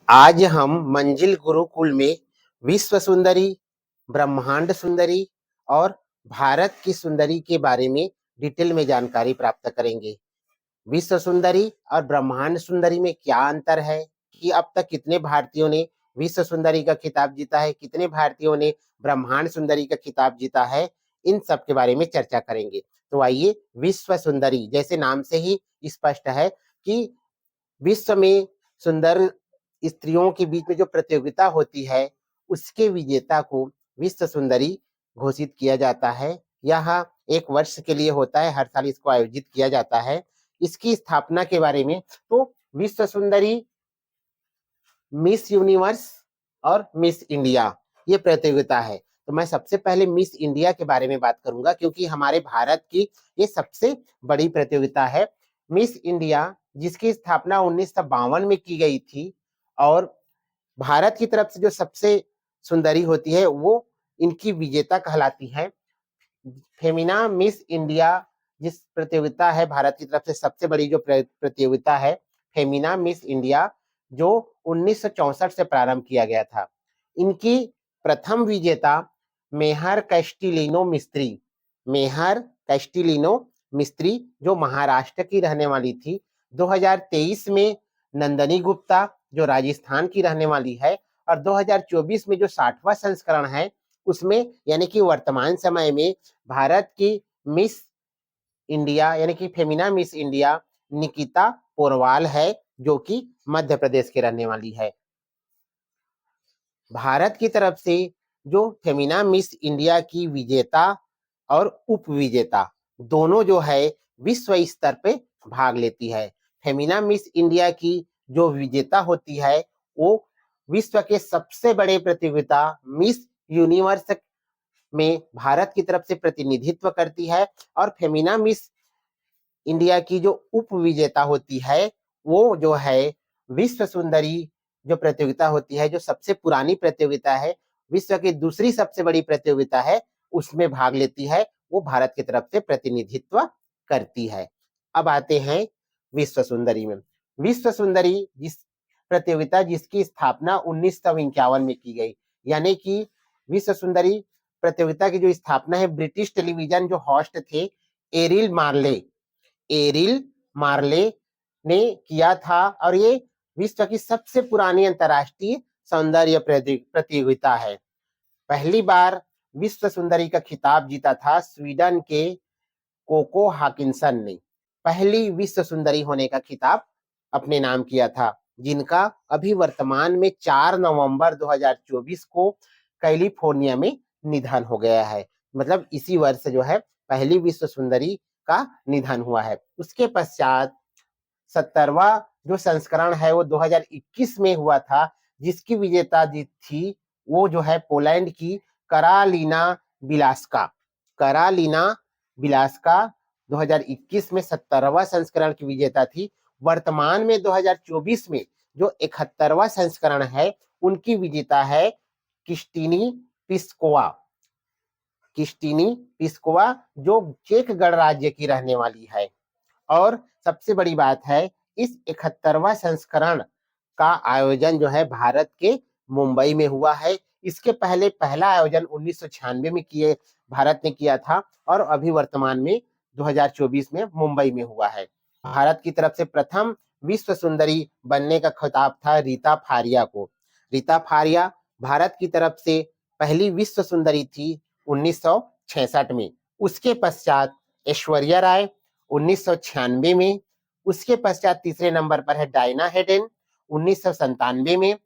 आज हम मंजिल गुरुकुल में विश्व सुंदरी, ब्रह्मांड सुंदरी और भारत की सुंदरी के बारे में डिटेल में जानकारी प्राप्त करेंगे। विश्व सुंदरी और ब्रह्मांड सुंदरी में क्या अंतर है, कि अब तक कितने भारतीयों ने विश्व सुंदरी का खिताब जीता है, कितने भारतीयों ने ब्रह्मांड सुंदरी का खिताब जीता है, इन सब के बारे में चर्चा करेंगे। तो आइए, विश्व सुंदरी जैसे नाम से ही स्पष्ट है कि विश्व में सुंदर स्त्रियों के बीच में जो प्रतियोगिता होती है, उसके विजेता को विश्व सुंदरी घोषित किया जाता है। यह एक वर्ष के लिए होता है, हर साल इसको आयोजित किया जाता है। इसकी स्थापना के बारे में, तो विश्व सुंदरी मिस यूनिवर्स और मिस इंडिया ये प्रतियोगिता है। तो मैं सबसे पहले मिस इंडिया के बारे में बात करूंगा, क्योंकि हमारे भारत की ये सबसे बड़ी प्रतियोगिता है। मिस इंडिया जिसकी स्थापना 1952 में की गई थी, और भारत की तरफ से जो सबसे सुंदरी होती है वो इनकी विजेता कहलाती है। फेमिना मिस इंडिया जिस प्रतियोगिता है, भारत की तरफ से सबसे बड़ी जो प्रतियोगिता है, फेमिना मिस इंडिया, जो 1964 से प्रारंभ किया गया था। इनकी प्रथम विजेता मेहर कैस्टिलिनो मिस्त्री, मेहर कैस्टिलिनो मिस्त्री, जो महाराष्ट्र की रहने वाली थी। 2023 में नंदनी गुप्ता, जो राजस्थान की रहने वाली है। और 2024 में जो 60वां संस्करण है, उसमें यानी कि वर्तमान समय में भारत की मिस इंडिया यानी कि फेमिना मिस इंडिया निकिता पोरवाल है, जो कि मध्य प्रदेश की रहने वाली है। भारत की तरफ से जो फेमिना मिस इंडिया की विजेता और उप विजेता दोनों जो है विश्व स्तर पे भाग लेती है। फेमिना मिस इंडिया की जो विजेता होती है वो विश्व के सबसे बड़े प्रतियोगिता मिस यूनिवर्स में भारत की तरफ से प्रतिनिधित्व करती है। और फेमिना मिस इंडिया की जो उप विजेता होती है वो जो है विश्व सुंदरी जो प्रतियोगिता होती है, जो सबसे पुरानी प्रतियोगिता है, विश्व की दूसरी सबसे बड़ी प्रतियोगिता है, उसमें भाग लेती है, वो भारत की तरफ से प्रतिनिधित्व करती है। अब आते हैं विश्व सुंदरी में। विश्व सुंदरी जिस प्रतियोगिता जिसकी स्थापना 1951 में की गई, यानी कि विश्व सुंदरी प्रतियोगिता की जो स्थापना है, ब्रिटिश टेलीविजन जो होस्ट थे एरिल मार्ले, एरिल मार्ले ने किया था। और ये विश्व की सबसे पुरानी अंतरराष्ट्रीय सौंदर्य प्रतियोगिता है। पहली बार विश्व सुंदरी का खिताब जीता था स्वीडन के कोको हाकिंसन ने, पहली विश्व सुंदरी होने का खिताब अपने नाम किया था, जिनका अभी वर्तमान में 4 नवंबर 2024 को कैलिफोर्निया में निधन हो गया है। मतलब इसी वर्ष जो है पहली विश्व सुंदरी का निधन हुआ है। उसके पश्चात 70वां जो संस्करण है वो 2021 में हुआ था, जिसकी विजेता जी थी वो जो है पोलैंड की करालीना बिलास्का, करालीना बिलास्का 2021 में 70वां संस्करण की विजेता थी। वर्तमान में 2024 में जो 71वां संस्करण है उनकी विजेता है क्रिस्टिनी पिस्कोवा, क्रिस्टिनी पिस्कोवा, जो चेक गणराज्य की रहने वाली है। और सबसे बड़ी बात है, इस 71वां संस्करण का आयोजन जो है भारत के मुंबई में हुआ है। इसके पहले पहला आयोजन 1996 में भारत ने किया था, और अभी वर्तमान में 2024 में मुंबई में हुआ है। भारत की तरफ से प्रथम विश्व सुंदरी बनने का खिताब था रीता फारिया को। रीता फारिया भारत की तरफ से पहली विश्व सुंदरी थी 1966 में। उसके पश्चात ऐश्वर्या राय 1996 में। उसके पश्चात तीसरे नंबर पर है डायना हेडेन 1997 में।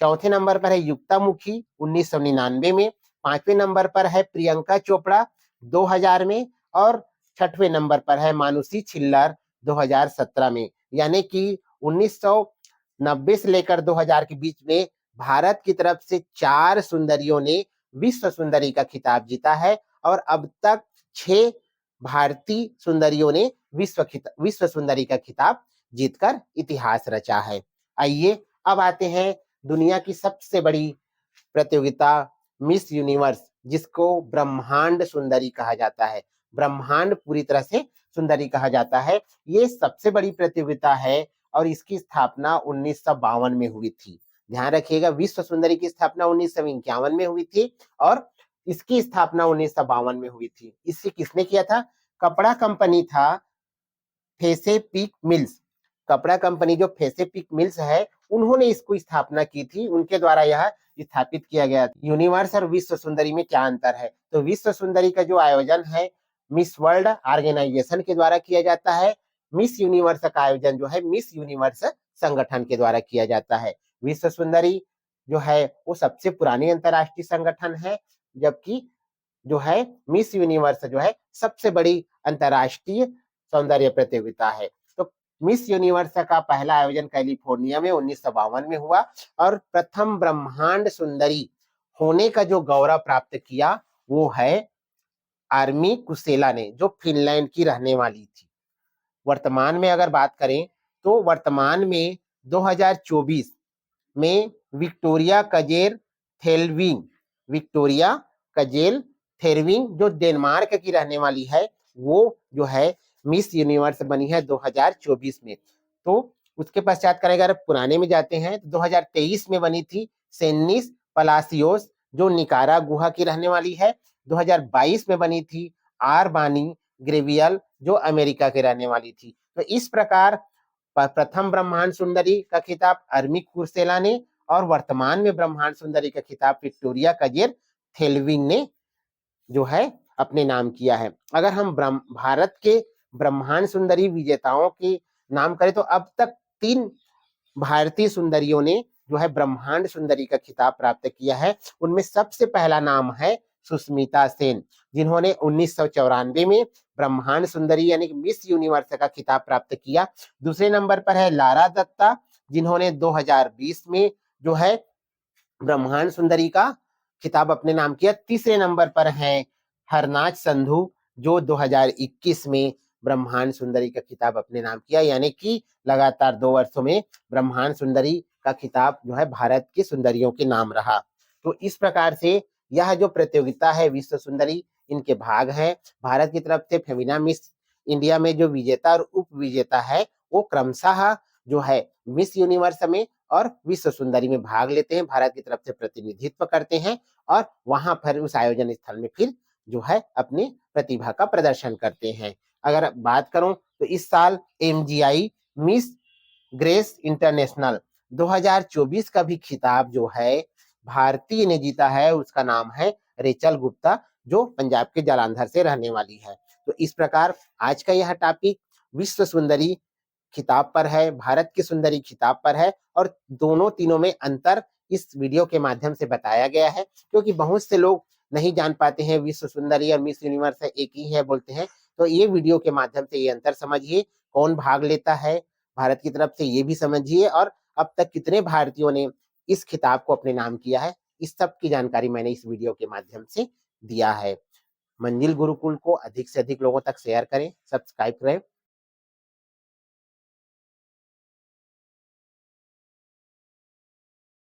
चौथे नंबर पर है युक्ता मुखी 1999 में। पांचवें नंबर पर है प्रियंका चोपड़ा 2000 में। और छठवें नंबर पर है मानुषी छिल्लर 2017 में। यानी कि 1990 से लेकर 2000 के बीच में भारत की तरफ से 4 सुंदरियों ने विश्व सुंदरी का खिताब जीता है। और अब तक 6 भारतीय सुंदरियों ने विश्व सुंदरी का खिताब जीतकर इतिहास रचा है। आइए अब आते हैं दुनिया की सबसे बड़ी प्रतियोगिता मिस यूनिवर्स, जिसको ब्रह्मांड सुंदरी कहा जाता है। ब्रह्मांड पूरी तरह से सुंदरी कहा जाता है। ये सबसे बड़ी प्रतियोगिता है और इसकी स्थापना 1952 में हुई थी। ध्यान रखिएगा, विश्व सुंदरी की स्थापना 1951 में हुई थी और इसकी स्थापना 1952 में हुई थी। इसे किसने किया था? कपड़ा कंपनी था फेसेपिक मिल्स। कपड़ा कंपनी जो फेसेपिक मिल्स है, उन्होंने इसको स्थापना की थी, उनके द्वारा यह स्थापित किया गया। यूनिवर्स और विश्व सुंदरी में क्या अंतर है? तो विश्व सुंदरी का जो आयोजन है मिस वर्ल्ड ऑर्गेनाइजेशन के द्वारा किया जाता है। मिस यूनिवर्स का आयोजन जो है मिस यूनिवर्स संगठन के द्वारा किया जाता है। विश्व सुंदरी जो है वो सबसे पुरानी अंतरराष्ट्रीय संगठन है, जबकि जो है मिस यूनिवर्स जो है सबसे बड़ी अंतरराष्ट्रीय सौंदर्य प्रतियोगिता है। तो मिस यूनिवर्स का पहला आयोजन कैलिफोर्निया में 1952 में हुआ और प्रथम ब्रह्मांड सुंदरी होने का जो गौरव प्राप्त किया वो है आर्मी कुसेला ने, जो फिनलैंड की रहने वाली थी। वर्तमान में अगर बात करें तो वर्तमान में 2024 में विक्टोरिया कजेर थेल्विंग, विक्टोरिया कजेल थेरविंग जो डेनमार्क की रहने वाली है, वो जो है मिस यूनिवर्स बनी है 2024 में। तो उसके पश्चात करें अगर पुराने में जाते हैं तो 2023 में बनी थी सेनिस पलासियोस जो निकारा गुहा की रहने वाली है। 2022 में बनी थी आरबानी ग्रेवियल जो अमेरिका के रहने वाली थी। तो इस प्रकार प्रथम ब्रह्मांड सुंदरी का खिताब आर्मी कुर्सेला ने और वर्तमान में ब्रह्मांड सुंदरी का खिताब विक्टोरिया कजेर थेल्विंग ने जो है अपने नाम किया है। अगर हम भारत के ब्रह्मांड सुंदरी विजेताओं के नाम करें तो अब तक 3 भारतीय सुंदरियों ने जो है ब्रह्मांड सुंदरी का खिताब प्राप्त किया है। उनमें सबसे पहला नाम है सुष्मिता सेन, जिन्होंने 1994 में ब्रह्मांड सुंदरी यानी कि मिस यूनिवर्स का खिताब प्राप्त किया। दूसरे नंबर पर है लारा दत्ता, जिन्होंने 2020 में जो है ब्रह्मांड सुंदरी का खिताब अपने नाम किया। तीसरे नंबर पर है हरनाज संधू, जो 2021 में ब्रह्मांड सुंदरी का खिताब अपने नाम किया, यानी कि लगातार 2 वर्षों में ब्रह्मांड सुंदरी का खिताब जो है भारत की सुंदरियों के नाम रहा। तो इस प्रकार से यह जो प्रतियोगिता है विश्व सुंदरी, इनके भाग हैं। भारत की तरफ से फेमिना मिस इंडिया में जो विजेता और उप विजेता है वो क्रमशः जो है मिस यूनिवर्स में और विश्व सुंदरी में भाग लेते हैं, भारत की तरफ से प्रतिनिधित्व करते हैं और वहां पर उस आयोजन स्थल में फिर जो है अपनी प्रतिभा का प्रदर्शन करते हैं। अगर बात करूं तो इस साल MGI मिस ग्रेस इंटरनेशनल 2024 का भी खिताब जो है भारतीय ने जीता है। उसका नाम है रेचल गुप्ता, जो पंजाब के जालंधर से रहने वाली है। तो इस प्रकार आज का यह टॉपिक विश्व सुंदरी खिताब पर है, भारत की सुंदरी खिताब पर है और दोनों तीनों में अंतर इस वीडियो के माध्यम से बताया गया है, क्योंकि बहुत से लोग नहीं जान पाते हैं विश्व सुंदरी और मिस यूनिवर्स एक ही है बोलते हैं। तो ये वीडियो के माध्यम से ये अंतर समझिए, कौन भाग लेता है भारत की तरफ से ये भी समझिए और अब तक कितने भारतीयों ने इस खिताब को अपने नाम किया है, इस सब की जानकारी मैंने इस वीडियो के माध्यम से दिया है। मंजिल गुरुकुल को अधिक से अधिक लोगों तक शेयर करें, सब्सक्राइब करें